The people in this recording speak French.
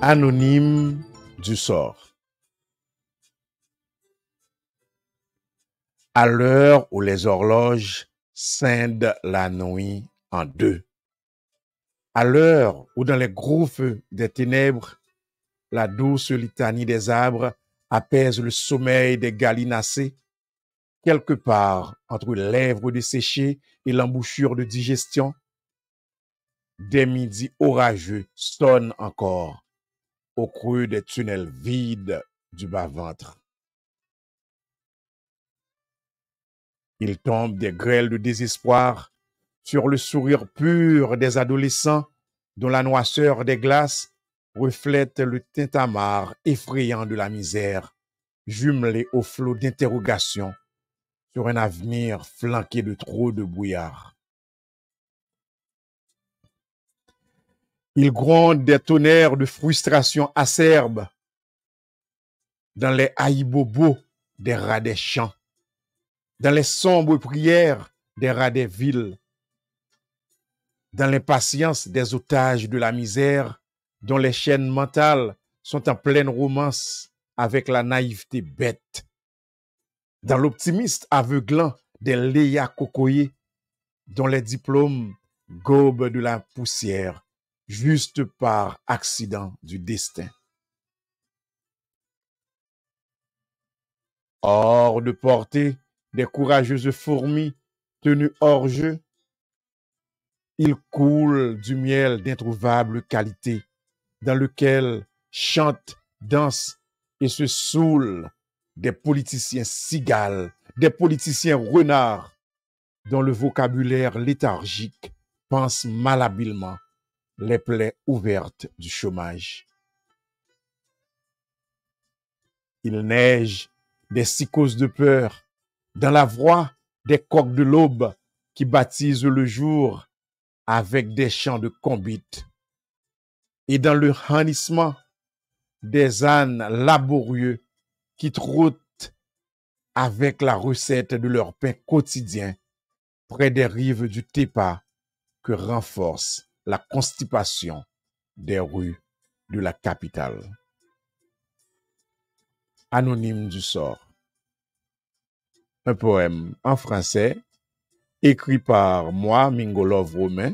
Anonyme du sort. À l'heure où les horloges scindent la nuit en deux, à l'heure où dans les gros feux des ténèbres, la douce litanie des arbres apaise le sommeil des gallinacés, quelque part entre les lèvres desséchées et l'embouchure de digestion, des midis orageux sonnent encore au creux des tunnels vides du bas-ventre. Il tombe des grêles de désespoir sur le sourire pur des adolescents dont la noirceur des glaces reflète le tintamarre effrayant de la misère, jumelé au flot d'interrogations sur un avenir flanqué de trop de brouillard. Il gronde des tonnerres de frustration acerbes dans les haïbobos des rats des champs, dans les sombres prières des rats des villes, dans l'impatience des otages de la misère dont les chaînes mentales sont en pleine romance avec la naïveté bête, dans l'optimiste aveuglant des Léa Cocoyés dont les diplômes gobent de la poussière juste par accident du destin. Hors de portée des courageuses fourmis tenues hors jeu, il coule du miel d'introuvable qualité dans lequel chantent, dansent et se saoulent des politiciens cigales, des politiciens renards dont le vocabulaire léthargique pense malhabilement les plaies ouvertes du chômage. Il neige des psychoses de peur dans la voix des coqs de l'aube qui baptisent le jour avec des chants de combite et dans le hennissement des ânes laborieux qui trottent avec la recette de leur pain quotidien près des rives du Tepa que renforce la constipation des rues de la capitale. Anonyme du sort. Un poème en français écrit par moi, Mingolov Romain,